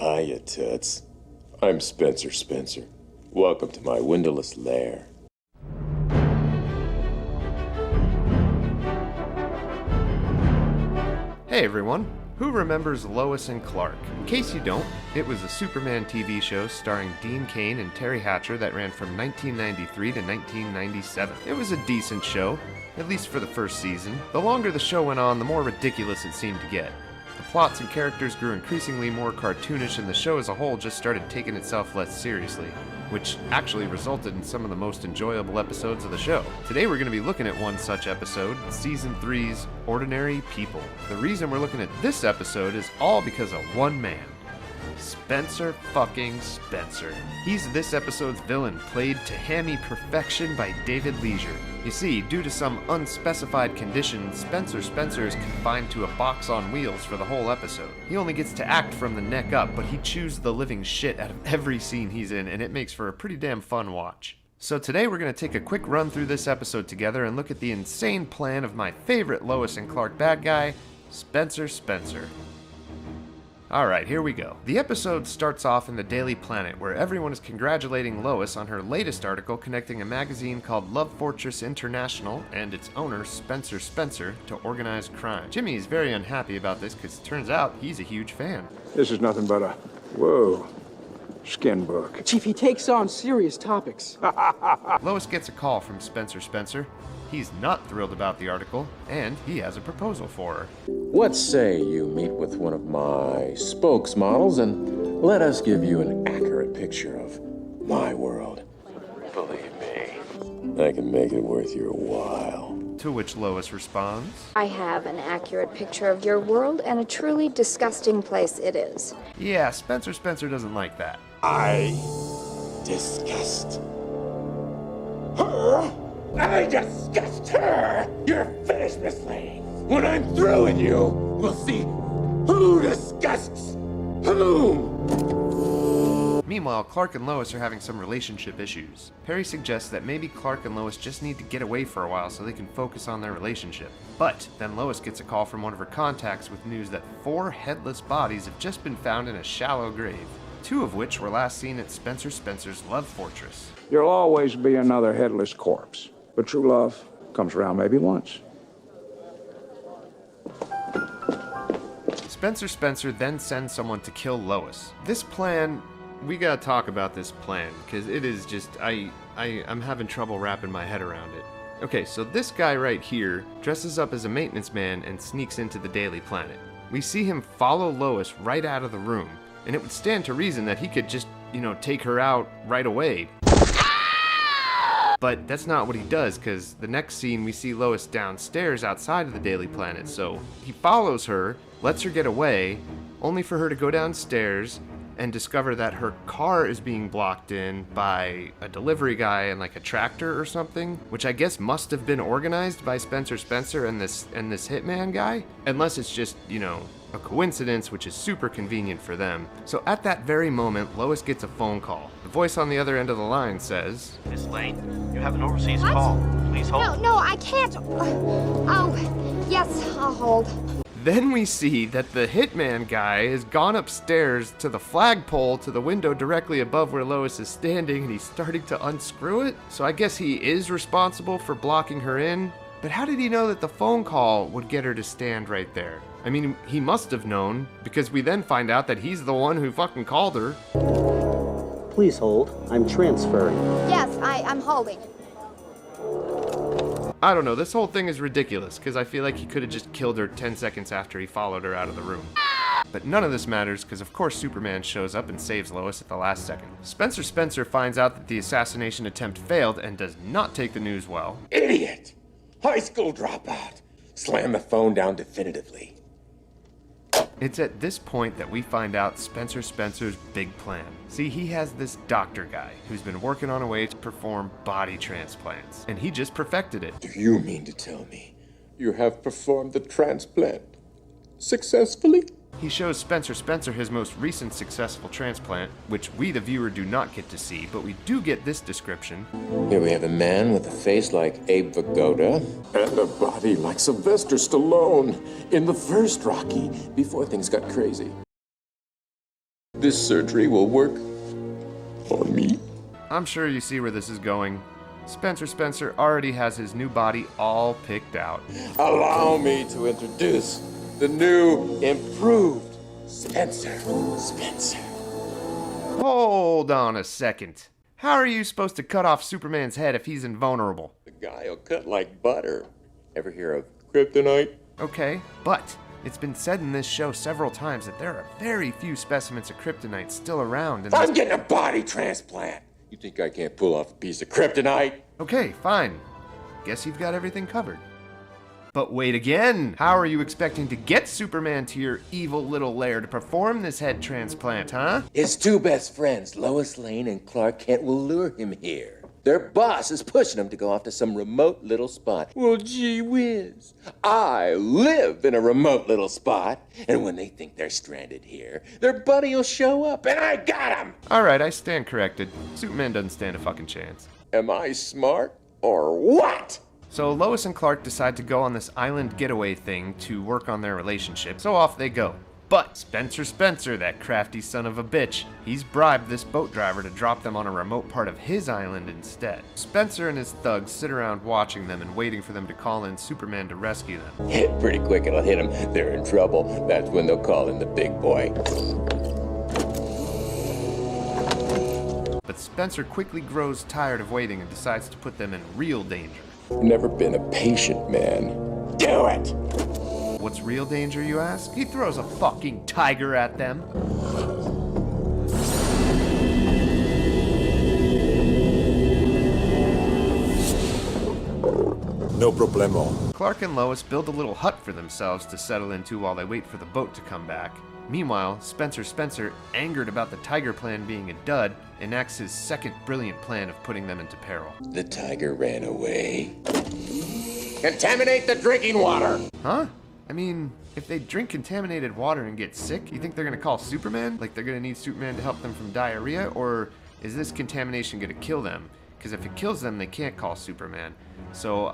Hiya, Toots. I'm Spencer Spencer. Welcome to my windowless lair. Hey everyone, who remembers Lois and Clark? In case you don't, it was a Superman TV show starring Dean Cain and Terry Hatcher that ran from 1993 to 1997. It was a decent show, at least for the first season. The longer the show went on, the more ridiculous it seemed to get. The plots and characters grew increasingly more cartoonish, and the show as a whole just started taking itself less seriously, which actually resulted in some of the most enjoyable episodes of the show. Today we're going to be looking at one such episode, Season 3's Ordinary People. The reason we're looking at this episode is all because of one man. Spencer fucking Spencer. He's this episode's villain, played to hammy perfection by David Leisure. You see, due to some unspecified condition, Spencer Spencer is confined to a box on wheels for the whole episode. He only gets to act from the neck up, but he chews the living shit out of every scene he's in, and it makes for a pretty damn fun watch. So today we're going to take a quick run through this episode together and look at the insane plan of my favorite Lois and Clark bad guy, Spencer Spencer. Alright, here we go. The episode starts off in the Daily Planet, where everyone is congratulating Lois on her latest article connecting a magazine called Love Fortress International and its owner, Spencer Spencer, to organized crime. Jimmy is very unhappy about this because it turns out he's a huge fan. This is nothing but a, skin book. Chief, he takes on serious topics. Lois gets a call from Spencer Spencer. He's not thrilled about the article, and he has a proposal for her. What say you meet with one of my spokesmodels and let us give you an accurate picture of my world. Believe me, I can make it worth your while. To which Lois responds, I have an accurate picture of your world, and a truly disgusting place it is. yeah, Spencer Spencer doesn't like that. I disgust her. I disgust her. You're finished, Miss Lane. When I'm through with you, we'll see who disgusts whom. Meanwhile, Clark and Lois are having some relationship issues. Perry suggests that maybe Clark and Lois just need to get away for a while so they can focus on their relationship. But then Lois gets a call from one of her contacts with news that 4 headless bodies have just been found in a shallow grave, 2 of which were last seen at Spencer Spencer's Love Fortress. There'll always be another headless corpse, but true love comes around maybe once. Spencer Spencer then sends someone to kill Lois. This plan, we gotta talk about this plan, because it is just, I'm having trouble wrapping my head around it. Okay, so this guy right here dresses up as a maintenance man and sneaks into the Daily Planet. We see him follow Lois right out of the room, and it would stand to reason that he could just, take her out right away. But that's not what he does, because the next scene we see Lois downstairs outside of the Daily Planet, so he follows her, lets her get away, only for her to go downstairs and discover that her car is being blocked in by a delivery guy and like a tractor or something, which I guess must have been organized by Spencer Spencer and this hitman guy, unless it's just, a coincidence, which is super convenient for them. So at that very moment, Lois gets a phone call. The voice on the other end of the line says, Miss Lane, you have an overseas call. Please hold. No, I can't. Oh, yes, I'll hold. Then we see that the hitman guy has gone upstairs to the flagpole to the window directly above where Lois is standing, and he's starting to unscrew it. So I guess he is responsible for blocking her in. But how did he know that the phone call would get her to stand right there? I mean, he must have known, because we then find out that he's the one who fucking called her. Please hold. I'm transferring. Yes, I'm holding. I don't know, this whole thing is ridiculous, because I feel like he could have just killed her 10 seconds after he followed her out of the room. But none of this matters, because of course Superman shows up and saves Lois at the last second. Spencer Spencer finds out that the assassination attempt failed and does not take the news well. Idiot! High school dropout. Slam the phone down definitively. It's at this point that we find out Spencer Spencer's big plan. See, he has this doctor guy who's been working on a way to perform body transplants, and he just perfected it. Do you mean to tell me you have performed the transplant successfully? He shows Spencer Spencer his most recent successful transplant, which we the viewer do not get to see, but we do get this description. Here we have a man with a face like Abe Vigoda and a body like Sylvester Stallone in the first Rocky, before things got crazy. this surgery will work on me. I'm sure you see where this is going. Spencer already has his new body all picked out. Allow me to introduce the new, improved Spencer. Hold on a second. How are you supposed to cut off Superman's head if he's invulnerable? The guy'll cut like butter. Ever hear of kryptonite? Okay, but it's been said in this show several times that there are very few specimens of kryptonite still around in I'm this... getting a body transplant. You think I can't pull off a piece of kryptonite? Okay, fine. Guess you've got everything covered. But wait again! How are you expecting to get Superman to your evil little lair to perform this head transplant, huh? His two best friends, Lois Lane and Clark Kent, will lure him here. Their boss is pushing him to go off to some remote little spot. Well, gee whiz. I live in a remote little spot, and when they think they're stranded here, their buddy will show up, and I got him! Alright, I stand corrected. Superman doesn't stand a fucking chance. Am I smart or what? So Lois and Clark decide to go on this island getaway thing to work on their relationship, so off they go. But Spencer, that crafty son of a bitch, he's bribed this boat driver to drop them on a remote part of his island instead. Spencer and his thugs sit around watching them and waiting for them to call in Superman to rescue them. Hit pretty quick, it'll hit them. They're in trouble. That's when they'll call in the big boy. But Spencer quickly grows tired of waiting and decides to put them in real danger. Never been a patient man. Do it! What's real danger, you ask? He throws a fucking tiger at them. No problemo. Clark and Lois build a little hut for themselves to settle into while they wait for the boat to come back. Meanwhile, Spencer, angered about the tiger plan being a dud, enacts his second brilliant plan of putting them into peril. The tiger ran away. Contaminate the drinking water! Huh? I mean, if they drink contaminated water and get sick, you think they're gonna call Superman? Like they're gonna need Superman to help them from diarrhea? Or is this contamination gonna kill them? Because if it kills them, they can't call Superman. So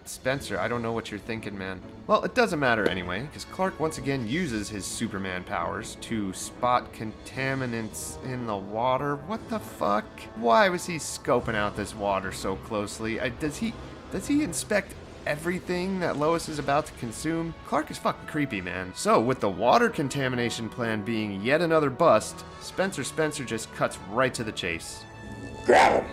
Spencer, I don't know what you're thinking, man. Well, it doesn't matter anyway, because Clark once again uses his Superman powers to spot contaminants in the water. What the fuck? Why was he scoping out this water so closely? Does he inspect everything that Lois is about to consume? Clark is fucking creepy, man. So, with the water contamination plan being yet another bust, Spencer just cuts right to the chase. Grab him!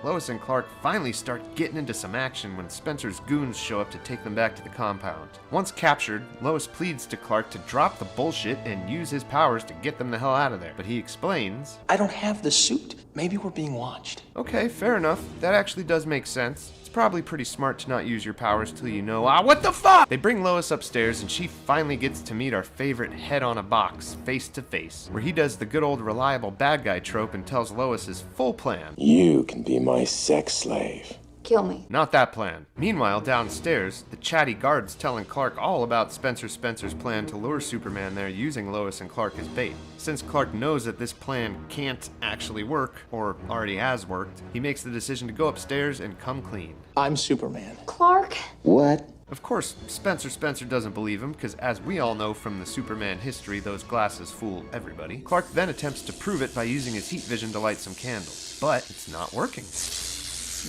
Lois and Clark finally start getting into some action when Spencer's goons show up to take them back to the compound. Once captured, Lois pleads to Clark to drop the bullshit and use his powers to get them the hell out of there. But he explains, I don't have the suit. Maybe we're being watched. Okay, fair enough. That actually does make sense. It's probably pretty smart to not use your powers till you know, what the fuck? They bring Lois upstairs and she finally gets to meet our favorite head on a box, face to face, where he does the good old reliable bad guy trope and tells Lois his full plan. You can be my sex slave. Kill me. Not that plan. Meanwhile, downstairs, the chatty guard's telling Clark all about Spencer's plan to lure Superman there using Lois and Clark as bait. Since Clark knows that this plan can't actually work, or already has worked, he makes the decision to go upstairs and come clean. I'm Superman. Clark? What? Of course, Spencer doesn't believe him, because as we all know from the Superman history, those glasses fool everybody. Clark then attempts to prove it by using his heat vision to light some candles, but it's not working.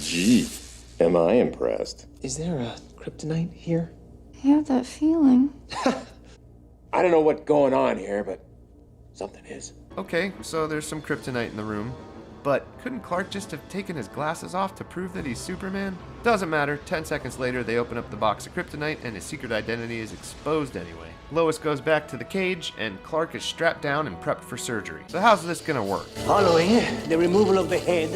Gee, am I impressed? Is there a kryptonite here? I have that feeling. I don't know what's going on here, but something is. Okay, so there's some kryptonite in the room. But couldn't Clark just have taken his glasses off to prove that he's Superman? Doesn't matter. 10 seconds later, they open up the box of kryptonite and his secret identity is exposed anyway. Lois goes back to the cage and Clark is strapped down and prepped for surgery. So how's this gonna work? Following the removal of the head,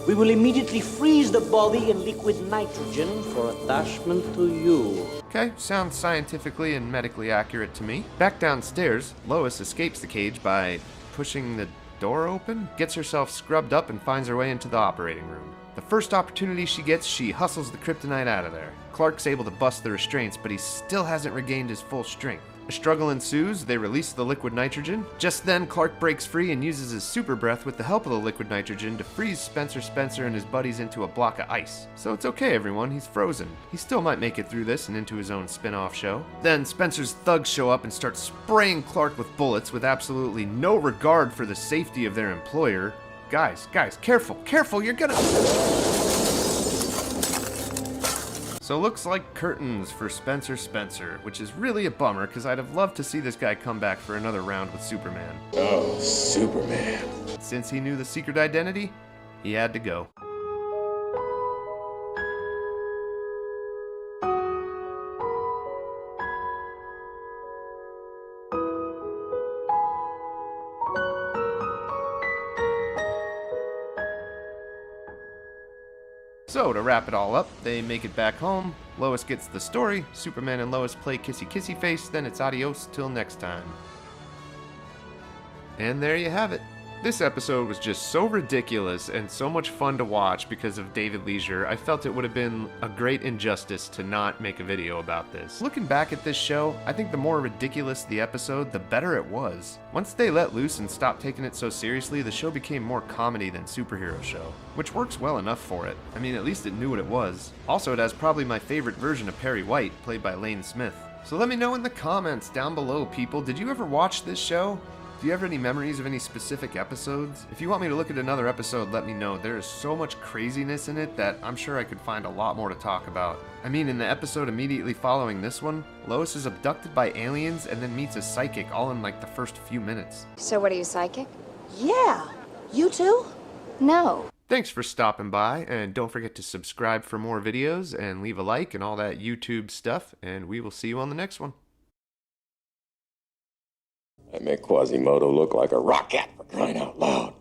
we will immediately freeze the body in liquid nitrogen for attachment to you. Okay, sounds scientifically and medically accurate to me. Back downstairs, Lois escapes the cage by pushing the door open, gets herself scrubbed up and finds her way into the operating room. The first opportunity she gets, she hustles the kryptonite out of there. Clark's able to bust the restraints, but he still hasn't regained his full strength. A struggle ensues, they release the liquid nitrogen. Just then, Clark breaks free and uses his super breath with the help of the liquid nitrogen to freeze Spencer and his buddies into a block of ice. So it's okay everyone, he's frozen. He still might make it through this and into his own spin-off show. Then Spencer's thugs show up and start spraying Clark with bullets with absolutely no regard for the safety of their employer. Guys, careful, you're gonna... So looks like curtains for Spencer, which is really a bummer because I'd have loved to see this guy come back for another round with Superman. Oh, Superman. Since he knew the secret identity, he had to go. So, to wrap it all up, they make it back home, Lois gets the story, Superman and Lois play kissy face, then it's adios till next time. And there you have it. This episode was just so ridiculous and so much fun to watch because of David Leisure, I felt it would have been a great injustice to not make a video about this. Looking back at this show, I think the more ridiculous the episode, the better it was. Once they let loose and stopped taking it so seriously, the show became more comedy than superhero show, which works well enough for it. I mean, at least it knew what it was. Also, it has probably my favorite version of Perry White, played by Lane Smith. So let me know in the comments down below, people, did you ever watch this show? Do you have any memories of any specific episodes? If you want me to look at another episode, let me know. There is so much craziness in it that I'm sure I could find a lot more to talk about. I mean, in the episode immediately following this one, Lois is abducted by aliens and then meets a psychic all in like the first few minutes. So what are you, psychic? Yeah. You too? No. Thanks for stopping by, and don't forget to subscribe for more videos and leave a like and all that YouTube stuff, and we will see you on the next one. I make Quasimodo look like a rocket, for crying out loud.